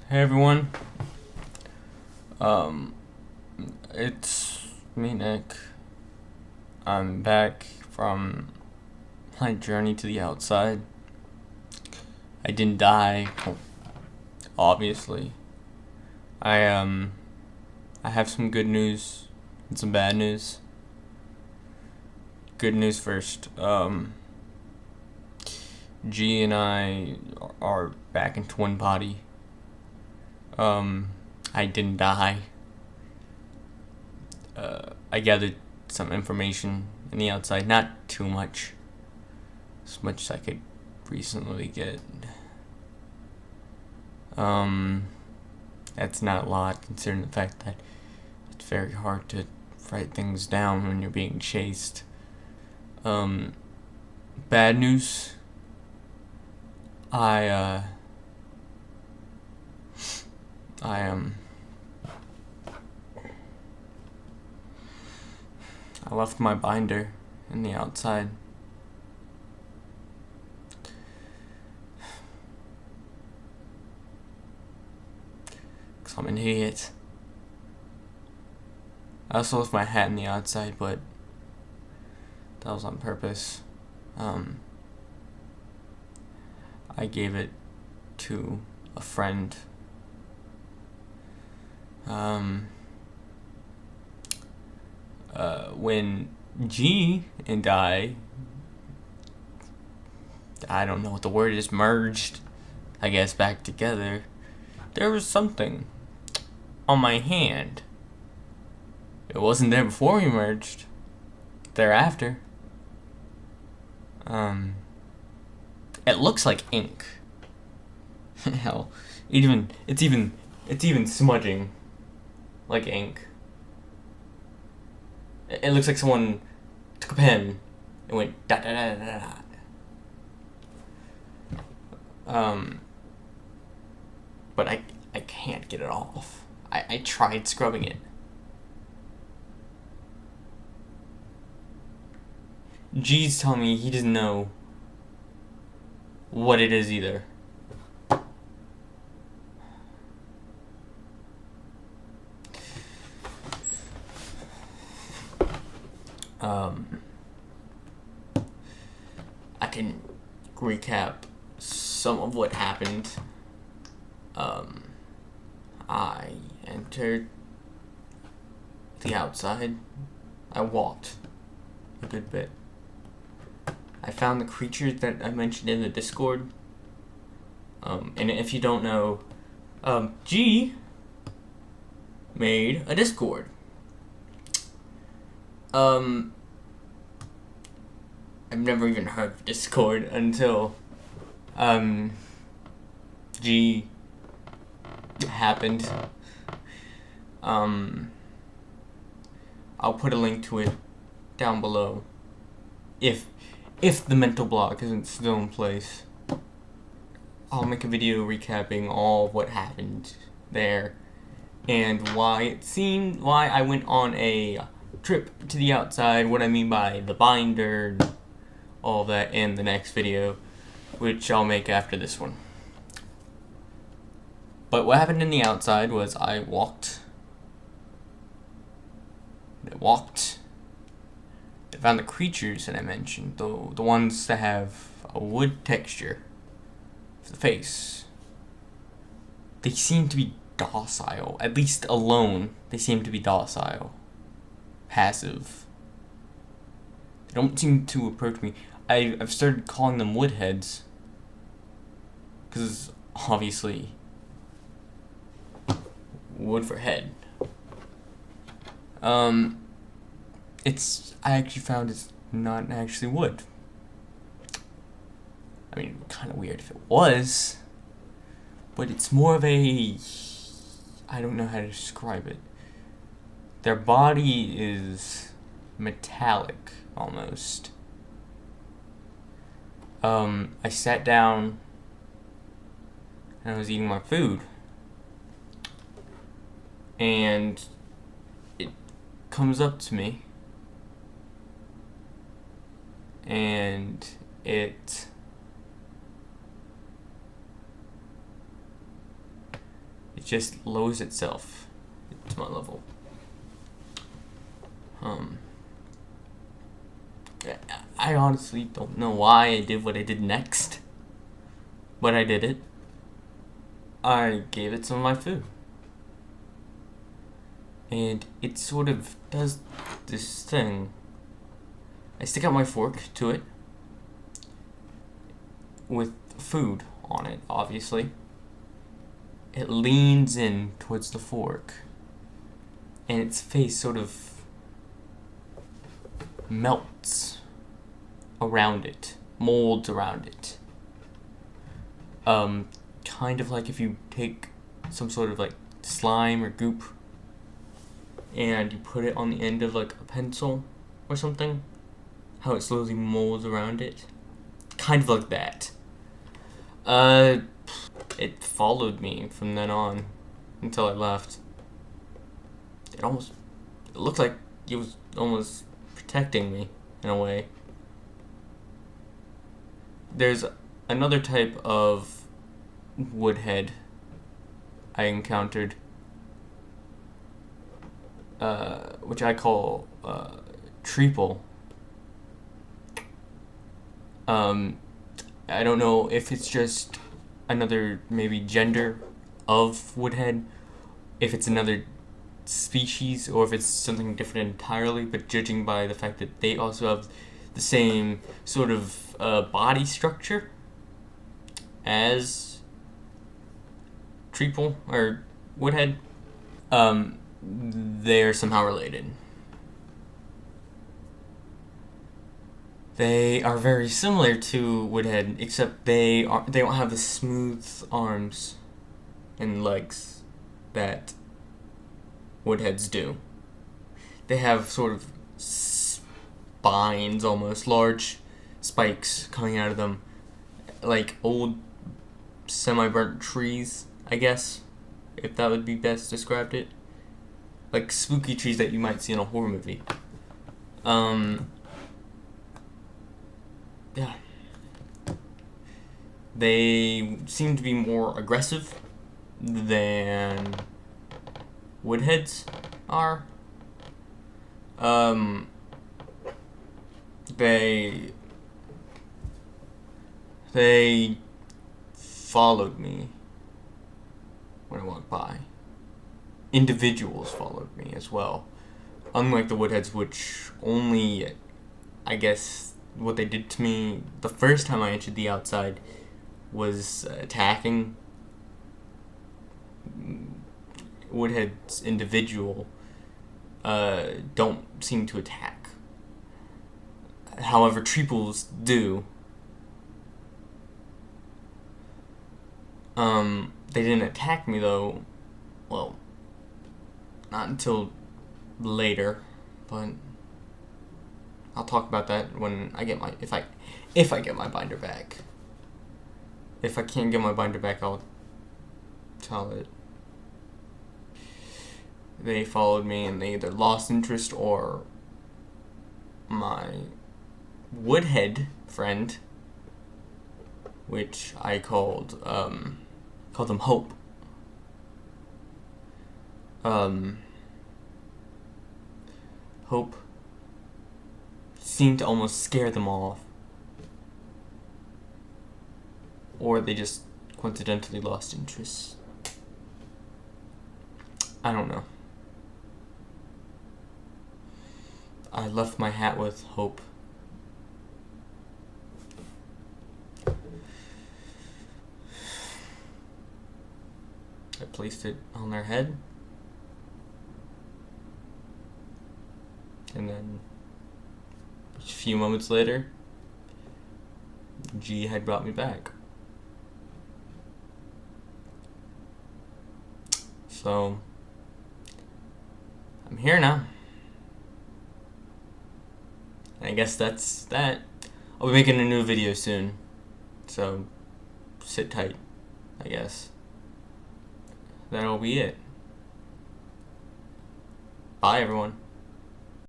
Hey everyone, um, it's me, Nick. I'm back from my journey to the outside. I didn't die, obviously. I I have some good news and some bad news. Good news first. G and I are back in twin body. Um, I didn't die. I gathered some information in the outside, not too much, as much as I could recently get. Um, that's not a lot considering the fact that it's very hard to write things down when you're being chased. Um, Bad news. I uh, I I left my binder in the outside. Cause I'm an idiot. I also left my hat in the outside, but that was on purpose. Um, I gave it to a friend. Um, when G and I don't know what the word is, merged, I guess, back together, there was something on my hand. It wasn't there before we merged. Thereafter. It looks like ink. Hell, it's even smudging like ink. It looks like someone took a pen and went da da da da da. Um, but I can't get it off. I tried scrubbing it. G's telling me he doesn't know what it is either. Um, I can recap some of what happened. I entered the outside. I walked a good bit. I found the creatures that I mentioned in the Discord. And if you don't know, G made a Discord. I've never even heard of Discord until G happened. I'll put a link to it down below if the mental block isn't still in place. I'll make a video recapping all of what happened there and why I went on a trip to the outside, what I mean by the binder, all of that in the next video, which I'll make after this one. But what happened in the outside was I walked. I found the creatures that I mentioned, the ones that have a wood texture for the face. They seem to be docile, at least alone. They seem to be docile, passive. They don't seem to approach me. I've started calling them woodheads because obviously wood for head. I actually found it's not actually wood. I mean, kind of weird if it was, but it's more of a, I don't know how to describe it. Their body is metallic, almost. I sat down and I was eating my food, and it comes up to me, and it It just lowers itself to my level. I honestly don't know why I did what I did next, but I did it. I gave it some of my food. And it sort of does this thing. I stick out my fork to it with food on it, obviously. It leans in towards the fork, and its face sort of melts around it, molds around it. Kind of like if you take some sort of like slime or goop and you put it on the end of like a pencil or something, how it slowly molds around it. Kind of like that. It followed me from then on until I left. It looked like it was almost protecting me in a way. There's another type of woodhead I encountered, which I call treeple. I don't know if it's just another maybe gender of woodhead, if it's another species, or if it's something different entirely, but judging by the fact that they also have the same sort of body structure as treeple or woodhead, they are somehow related. They are very similar to woodhead, except they don't have the smooth arms and legs that woodheads do. They have sort of spines, almost large spikes coming out of them, like old semi-burnt trees, I guess, if that would be best described it. Like spooky trees that you might see in a horror movie. Yeah. They seem to be more aggressive than woodheads are. They followed me when I walked by. Individuals followed me as well. Unlike the woodheads, which only, I guess, what they did to me the first time I entered the outside was attacking. Woodheads individual don't seem to attack. However, treeples do. They didn't attack me though. Well, not until later, but I'll talk about that when I get my if I get my binder back. If I can't get my binder back, I'll tell it. They followed me and they either lost interest or my woodhead friend, which I called them Hope. Hope seemed to almost scare them off. Or they just coincidentally lost interest. I don't know. I left my hat with Hope. I placed it on their head. And then a few moments later, G had brought me back. So I'm here now. And I guess that's that. I'll be making a new video soon. So sit tight, I guess. That'll be it. Bye, everyone.